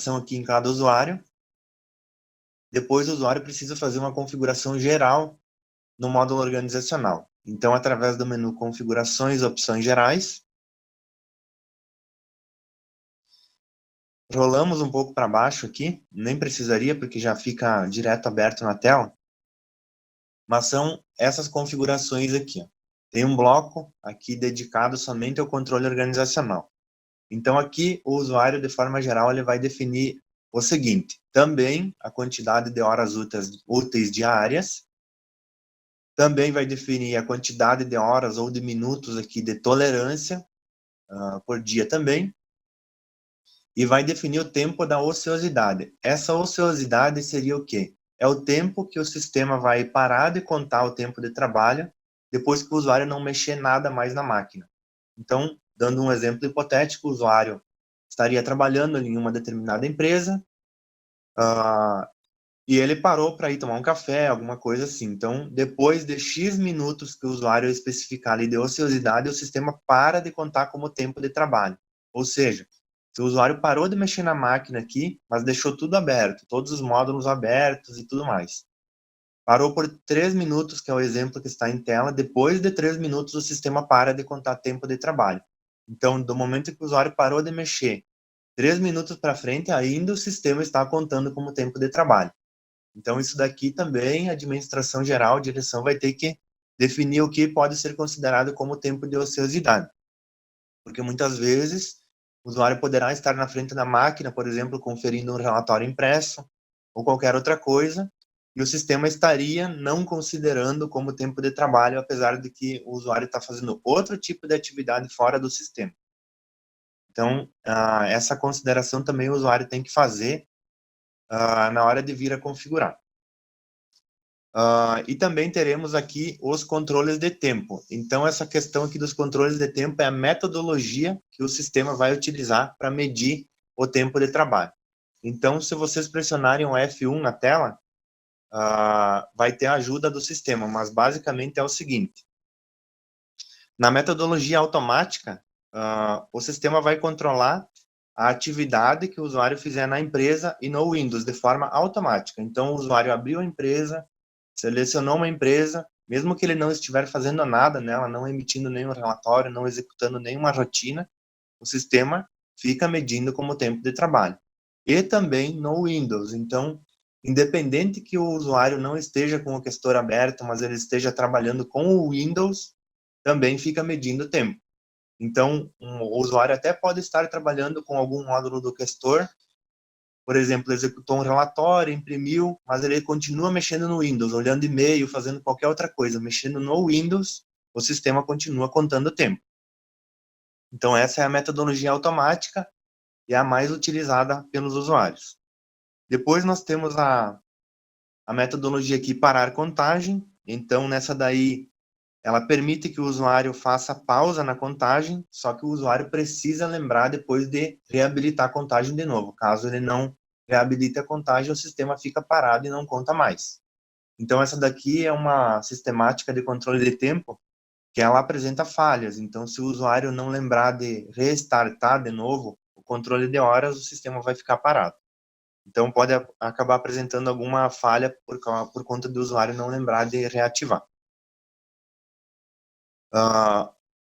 configuração aqui em cada usuário. Depois o usuário precisa fazer uma configuração geral no módulo organizacional. Então, através do menu Configurações, Opções Gerais, rolamos um pouco para baixo aqui, nem precisaria porque já fica direto aberto na tela, mas são essas configurações aqui. Ó. Tem um bloco aqui dedicado somente ao controle organizacional. Então, aqui o usuário, de forma geral, ele vai definir o seguinte: também a quantidade de horas úteis diárias, também vai definir a quantidade de horas ou de minutos aqui de tolerância por dia também, e vai definir o tempo da ociosidade. Essa ociosidade seria o quê? É o tempo que o sistema vai parar de contar o tempo de trabalho depois que o usuário não mexer nada mais na máquina. Então, dando um exemplo hipotético, o usuário estaria trabalhando em uma determinada empresa e ele parou para ir tomar um café, alguma coisa assim. Então, depois de X minutos que o usuário especificar ali de ociosidade, o sistema para de contar como tempo de trabalho. Ou seja, se o usuário parou de mexer na máquina aqui, mas deixou tudo aberto, todos os módulos abertos e tudo mais. Parou por 3 minutos, que é o exemplo que está em tela. Depois de 3 minutos, o sistema para de contar tempo de trabalho. Então, do momento que o usuário parou de mexer, 3 minutos para frente, ainda o sistema está contando como tempo de trabalho. Então, isso daqui também, a administração geral, a direção vai ter que definir o que pode ser considerado como tempo de ociosidade. Porque muitas vezes o usuário poderá estar na frente da máquina, por exemplo, conferindo um relatório impresso ou qualquer outra coisa, e o sistema estaria não considerando como tempo de trabalho, apesar de que o usuário está fazendo outro tipo de atividade fora do sistema. Então, essa consideração também o usuário tem que fazer na hora de vir a configurar. E também teremos aqui os controles de tempo. Então, essa questão aqui dos controles de tempo é a metodologia que o sistema vai utilizar para medir o tempo de trabalho. Então, se vocês pressionarem o F1 na tela, vai ter a ajuda do sistema, mas basicamente é o seguinte. Na metodologia automática, o sistema vai controlar a atividade que o usuário fizer na empresa e no Windows de forma automática. Então, o usuário abriu a empresa, selecionou uma empresa, mesmo que ele não estiver fazendo nada nela, não emitindo nenhum relatório, não executando nenhuma rotina, o sistema fica medindo como tempo de trabalho. E também no Windows. Então, independente que o usuário não esteja com o questor aberto, mas ele esteja trabalhando com o Windows, também fica medindo o tempo. Então, o usuário até pode estar trabalhando com algum módulo do questor, por exemplo, executou um relatório, imprimiu, mas ele continua mexendo no Windows, olhando e-mail, fazendo qualquer outra coisa, mexendo no Windows, o sistema continua contando o tempo. Então, essa é a metodologia automática e a mais utilizada pelos usuários. Depois nós temos a metodologia aqui parar contagem. Então, nessa daí, ela permite que o usuário faça pausa na contagem, só que o usuário precisa lembrar depois de reabilitar a contagem de novo. Caso ele não reabilite a contagem, o sistema fica parado e não conta mais. Então, essa daqui é uma sistemática de controle de tempo que ela apresenta falhas. Então, se o usuário não lembrar de restartar de novo o controle de horas, o sistema vai ficar parado. Então, pode acabar apresentando alguma falha por conta do usuário não lembrar de reativar.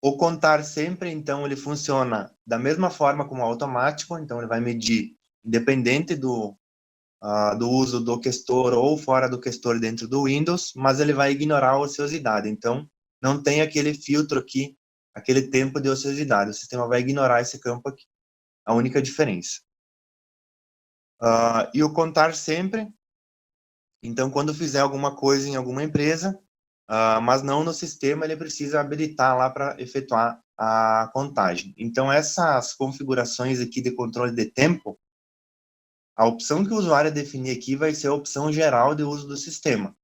O contar sempre, então, ele funciona da mesma forma como o automático, então ele vai medir independente do uso do questor ou fora do questor dentro do Windows, mas ele vai ignorar a ociosidade. Então, não tem aquele filtro aqui, aquele tempo de ociosidade. O sistema vai ignorar esse campo aqui. A única diferença. E o contar sempre, então, quando fizer alguma coisa em alguma empresa, mas não no sistema, ele precisa habilitar lá para efetuar a contagem. Então, essas configurações aqui de controle de tempo, a opção que o usuário definir aqui vai ser a opção geral de uso do sistema.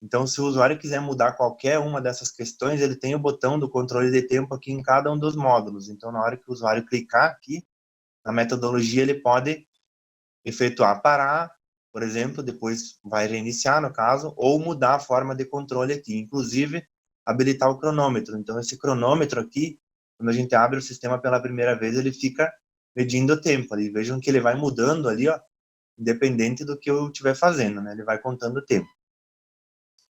Então, se o usuário quiser mudar qualquer uma dessas questões, ele tem o botão do controle de tempo aqui em cada um dos módulos. Então, na hora que o usuário clicar aqui, na metodologia, ele pode efetuar parar, por exemplo, depois vai reiniciar, no caso, ou mudar a forma de controle aqui, inclusive habilitar o cronômetro. Então, esse cronômetro aqui, quando a gente abre o sistema pela primeira vez, ele fica medindo o tempo ali. Vejam que ele vai mudando ali, ó, independente do que eu estiver fazendo, né? Ele vai contando o tempo.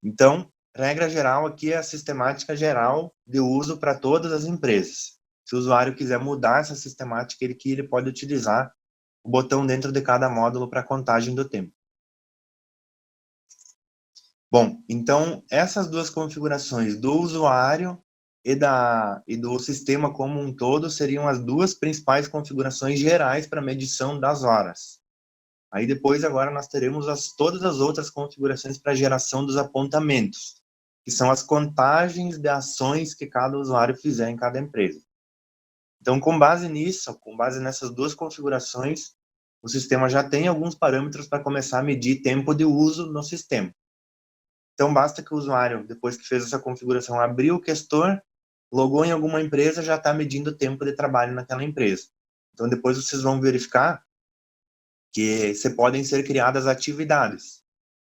Então, regra geral aqui é a sistemática geral de uso para todas as empresas. Se o usuário quiser mudar essa sistemática, ele pode utilizar o botão dentro de cada módulo para contagem do tempo. Bom, então essas duas configurações do usuário e do sistema como um todo seriam as duas principais configurações gerais para medição das horas. Aí depois agora nós teremos todas as outras configurações para geração dos apontamentos, que são as contagens de ações que cada usuário fizer em cada empresa. Então, com base nisso, com base nessas duas configurações, o sistema já tem alguns parâmetros para começar a medir tempo de uso no sistema. Então, basta que o usuário, depois que fez essa configuração, abriu o questor, logou em alguma empresa, já está medindo o tempo de trabalho naquela empresa. Então, depois vocês vão verificar que podem ser criadas atividades.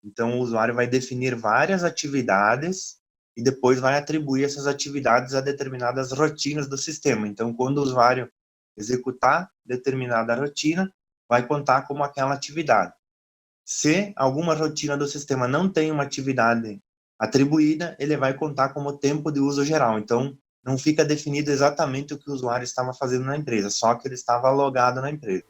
Então, o usuário vai definir várias atividades e depois vai atribuir essas atividades a determinadas rotinas do sistema. Então, quando o usuário executar determinada rotina, vai contar como aquela atividade. Se alguma rotina do sistema não tem uma atividade atribuída, ele vai contar como tempo de uso geral. Então, não fica definido exatamente o que o usuário estava fazendo na empresa, só que ele estava logado na empresa.